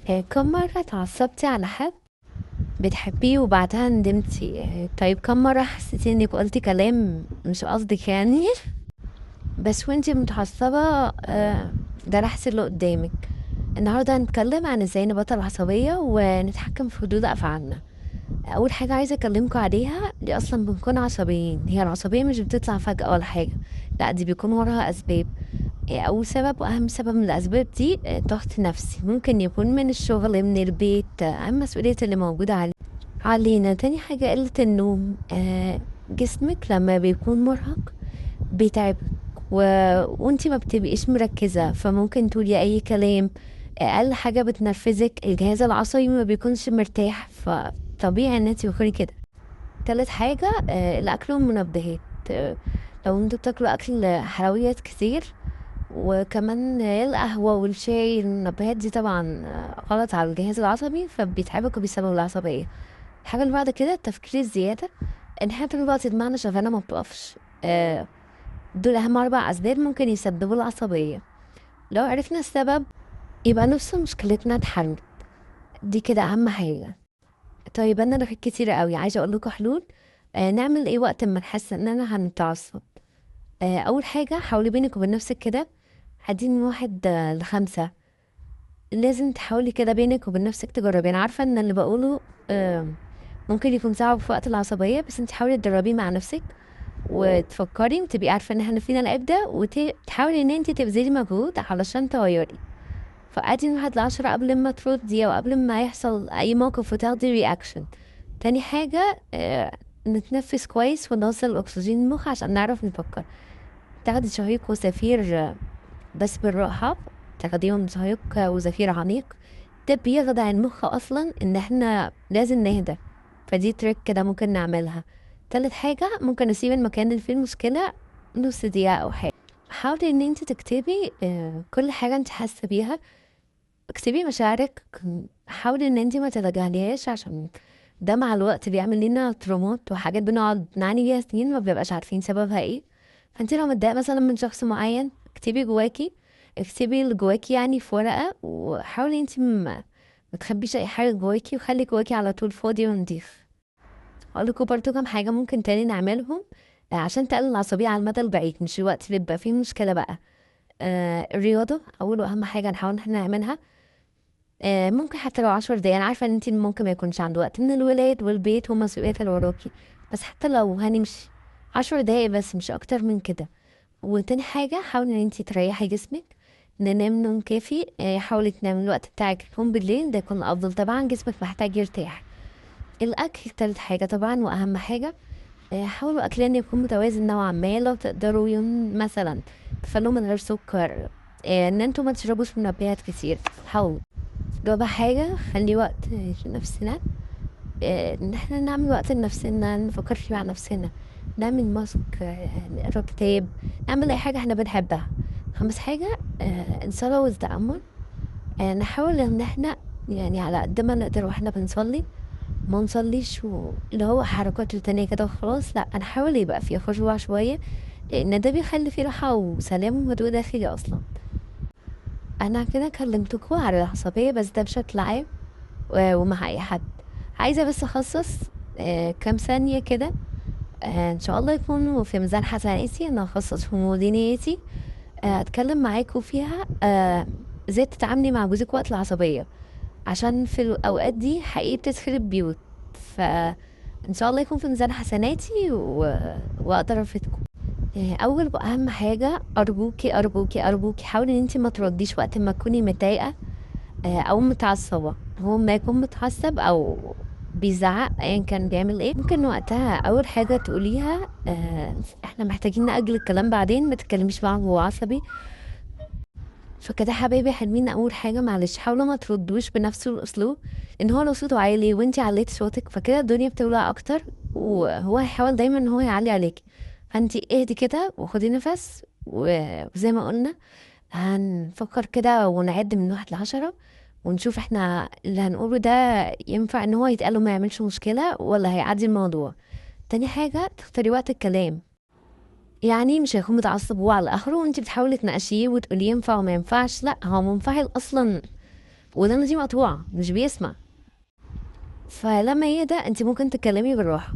كم مرة اتعصبتي على حد بتحبيه وبعدها ندمتي؟ طيب كم مرة حسيتي انك قلتي كلام مش قصدك يعني بس وانتي متعصبة جرحتي اللي قدامك؟ النهاردة هنتكلم عن ازاي نبطل عصبية ونتحكم في حدود افعالنا. اول حاجة عايزة اكلمكم عليها، دي اصلا بنكون عصبيين، هي العصبية مش بتطلع فجأة ولا حاجة، لا دي بيكون وراها اسباب. أول سبب وأهم سبب من الأسباب دي ضغط نفسي، ممكن يكون من الشغل، من البيت، المسؤولية اللي موجودة علينا. تاني حاجة قلة النوم، جسمك لما بيكون مرهق بيتعبك و... وانتي ما بتبقيش مركزة، فممكن تقولي أي كلام. أقل حاجة بتنرفزك، الجهاز العصبي ما بيكونش مرتاح، فطبيعي ان انتي بتكوني كده. تالت حاجة الأكل والمنبهات. لو انتوا بتاكلوا أكل حلويات كتير، وكمان القهوة والشاي، المنبهات دي طبعا غلط على الجهاز العصبي، فبيتعبك وبيسبب العصبية. الحاجة اللي بعد كده التفكير الزيادة، ان احنا طول الوقت دماغنا شغالة ما بتقفش. دول أهم 4 أسباب ممكن يسببوا العصبية. لو عرفنا السبب يبقى نفس مشكلتنا اتحلت، دي كده أهم حاجة. طيب أنا رغيت كتير قوي، عايزة أقول لكم حلول. نعمل ايه وقت ما نحس اننا هنتعصب؟ أول حاجة حاولي بينك وبين نفسك كده، عدي من 1 ل5. لازم تحاولي كده بينك وبين نفسك تجربي. انا عارفه ان اللي بقوله ممكن يكون صعب في وقت العصبيه، بس انت حاولي تجربيه مع نفسك وتفكري وتبقي عارفه ان احنا فينا العيب ده، وتحاولي ان انت تبذلي مجهود علشان تغيري. فادي من 1 ل10 قبل ما تردي او قبل ما يحصل اي موقف وتاخدي رياكشن. تاني حاجه نتنفس كويس ونوصل الاكسجين للمخ عشان نعرف نفكر. تاخدي شهيق وزفير بس بالراحة، تاخديهم شهيق وزفير عميق، ده بيخدع المخ اصلا ان احنا لازم نهدى. فدي تريك كده ممكن نعملها. تالت حاجة ممكن نسيب المكان اللي فيه المشكلة نص دقيقة او حاجة. حاولي ان انت تكتبي كل حاجة انت حاسة بيها، اكتبي مشاعرك. حاولي ان انت ما تتجاهليهاش، عشان ده مع الوقت بيعمل لنا ترومات وحاجات بنقعد نعاني بيها سنين ما بنبقاش عارفين سببها ايه. فانت لو متضايقه مثلا من شخص معين، اكتبي جواكي، اكتبي اللي جواكي يعني في ورقه، وحاولي انت ما تخبيش اي حاجه جواكي، وخلي جواكي على طول فاضي ونضيف. اقول لكم برضه كام حاجه ممكن تاني نعملهم عشان تقلل العصبيه على المدى البعيد، مش الوقت اللي بيبقى فيه مشكله بقى. الرياضه اول واهم حاجه نحاول ان احنا نعملها. ممكن حتى لو 10 دقايق، انا عارفه ان انتي ممكن ما يكونش عنده وقت من الولاد والبيت والمسؤوليات اللي وراكي، بس حتى لو هنمشي 10 دقايق بس، مش اكتر من كده. وتاني حاجه حاولي ان انتي تريحي جسمك، ننام نوم كافي. حاولي تنامي الوقت بتاعك يكون بالليل، ده يكون افضل، طبعا جسمك محتاج يرتاح. الاكل تالت حاجه طبعا واهم حاجه. حاولوا اكلنا يكون متوازن نوعا ما، لو تقدروا يوم مثلا تخلوه من غير سكر. ان انتوا ما تشربوش منبهات كتير، حاولوا. رابع حاجة خلي وقت لنفسنا، ان احنا نعمل وقت لنفسنا، نفكر فيه مع نفسنا، نعمل ماسك، نقرا كتاب، نعمل اي حاجة احنا بنحبها. خامس حاجة الصلاة والتأمل. نحاول ان احنا يعني على قد ما نقدر واحنا بنصلي ما نصليش اللي هو حركات روتينية كده وخلاص، لا نحاول يبقى فيه خشوع شوية، لان ده بيخلي فيه راحة وسلام وهدوء داخلي اصلا. انا كده كلمتكوا على العصبية بس ده بشكل عام، ومع اي حد. عايزة بس اخصص كام ثانية كده، ان شاء الله يكونوا في ميزان حسناتي، انا اخصص في مديريتي اتكلم معاكوا فيها ازاي تتعاملي مع جوزك وقت العصبية، عشان في الاوقات دي حقيقي بتخرب بيوت. فان شاء الله يكون في ميزان حسناتي واقدر افيدكم. اول واهم حاجة، ارجوكي ارجوكي ارجوكي حاولي ان انت ما ترديش وقت ما تكوني متضايقة او متعصبة. هو ما يكون متعصب او بيزعق ايا كان بيعمل ايه، ممكن وقتها اول حاجة تقوليها احنا محتاجين نأجل الكلام بعدين، ما تتكلميش معاه وهو عصبي. فكده حبايبي حلوين، اول حاجة معلش حاولوا ما تردوش بنفس الاسلوب، ان هو لو صوته عالي وانتي عليتي صوتك فكده الدنيا بتولع اكتر، وهو هيحاول دايما ان هو يعلي عليكي. فانتي اهدي كده وخدي نفس، وزي ما قلنا هنفكر كده ونعد من 1 ل10، ونشوف احنا اللي هنقوله ده ينفع ان هو يتقال وما يعملش مشكلة ولا هيعدي الموضوع. تاني حاجة تختاري وقت الكلام، يعني مش هيكون متعصب هو على اخره وانت بتحاولي تناقشيه وتقولي ينفع وما ينفعش، لا هو منفعل اصلا ودانه دي مقطوعة مش بيسمع. فلما يهدى انت ممكن تتكلمي بالراحة.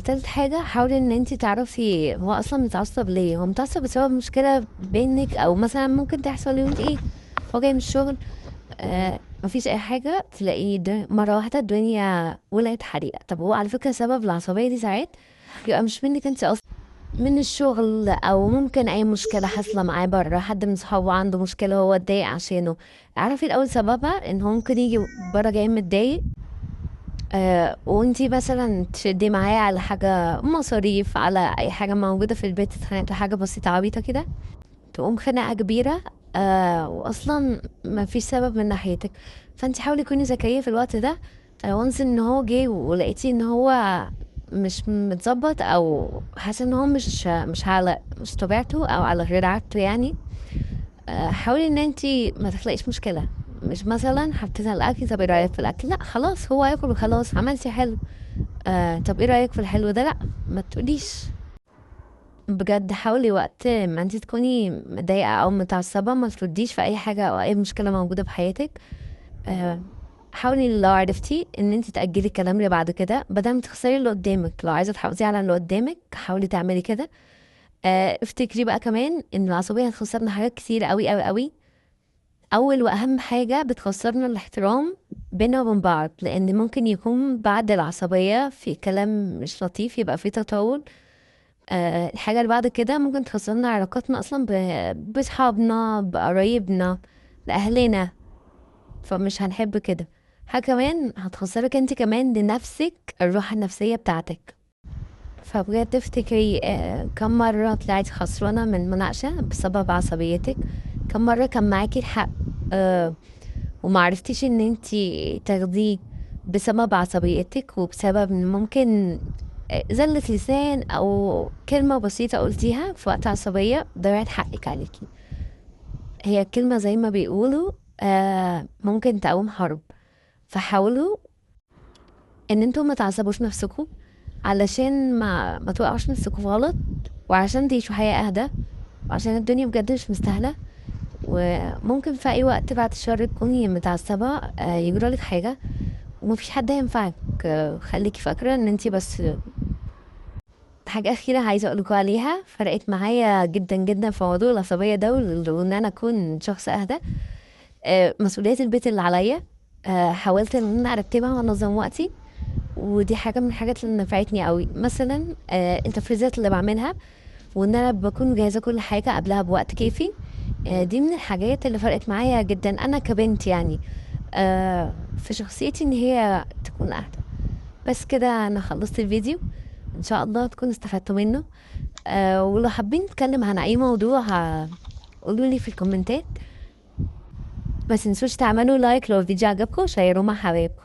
تالت حاجة، حاولي ان انت تعرفي هو اصلا متعصب ليه. هو متعصب بسبب مشكلة بينك، او مثلا ممكن تحصل يوم ايه هو جاي من الشغل، مفيش اي حاجة، تلاقيه ده مرة واحدة الدنيا ولعت حريقة. طب هو على فكرة سبب العصبية دي ساعات يبقى مش منك انت اصلا، من الشغل، او ممكن اي مشكلة حاصلة معاه بره، حد من صحابه عنده مشكلة هو اتضايق عشانه. اعرفي الاول سببها، ان هو ممكن يجي بره جاي متضايق، وانتي مثلا تشدي معاه على حاجة مصاريف، على اي حاجة موجودة في البيت، اتخانقتوا حاجة بسيطة عبيطة كده، تقوم خناقة كبيرة، واصلا ما فيش سبب من ناحيتك. فانت حاولي تكوني ذكية في الوقت ده. وانس ان هو جه ولقيتي ان هو مش متظبط، او حاسه ان هو مش على مش طبيعته، او على غير عادته يعني، حاولي ان انت ما تخلقيش مشكله. مش مثلا حطيتها الاكل، طب ايه رايك في الاكل؟ لا خلاص هو ياكل وخلاص، عملتي حلو. طب ايه رايك في الحلو ده؟ لا ما تقوليش. بجد حاولي وقت ما انت تكوني متضايقة او متعصبة ما ترديش في اي حاجة او اي مشكلة موجودة في حياتك. آه، حاولي لو عرفتي ان انت تأجلي الكلام اللي بعد كده، بدل ما تخسري اللي قدامك. لو عايزة تحافظي على اللي قدامك حاولي تعملي كده. افتكري بقى كمان ان العصبية هتخسرنا حاجات كتير قوي قوي قوي. اول واهم حاجة بتخسرنا الاحترام بينا وبين بعض، لان ممكن يكون بعد العصبية في كلام مش لطيف، يبقى في تطاول. الحاجة اللي بعد كده ممكن تخسرنا علاقاتنا أصلا بصحابنا، بقرايبنا، بأهلنا. فمش هنحب كده. حاجة كمان هتخسرك انت كمان لنفسك، الراحة النفسية بتاعتك. فبجد تفتكري كم مرة طلعتي خسرانة من مناقشة بسبب عصبيتك؟ كم مرة كان معاكي الحق ومعرفتيش ان انت تاخديه بسبب عصبيتك، وبسبب إن ممكن زلة لسان او كلمة بسيطة قلتيها في وقت عصبية ضيعت حقك عليكي. هي الكلمة زي ما بيقولوا ممكن تقوم حرب. فحاولوا ان انتوا ما تعصبوش نفسكم، علشان ما توقعوش نفسكم في غلط، وعشان تعيشوا حياة اهدى، وعشان الدنيا بجد مش مستاهلة. وممكن في اي وقت بعد الشر تكوني متعصبة يجرالك حاجة، ومفيش حد هينفعك. خليكي فاكرة ان انتي بس. حاجة أخيرة عايزة أقولكوا عليها فرقت معايا جدا جدا في موضوع العصبية ده، وإن أنا أكون شخص أهدى. مسؤوليات البيت اللي عليا، حاولت إن أنا أرتبها وأنظم وقتي. ودي حاجة من الحاجات اللي نفعتني قوي. مثلا التفريزات اللي بعملها، وإن أنا بكون جاهزة كل حاجة قبلها بوقت كافي. دي من الحاجات اللي فرقت معايا جدا أنا كبنت يعني، في شخصيتي إن هي تكون أهدى. بس كده أنا خلصت الفيديو، ان شاء الله تكونوا استفدتوا منه. ولو حابين نتكلم عن اي موضوع قولوا لي في الكومنتات. ما تنسوش تعملوا لايك لو الفيديو عجبكم، وشيروه مع حبايبكم.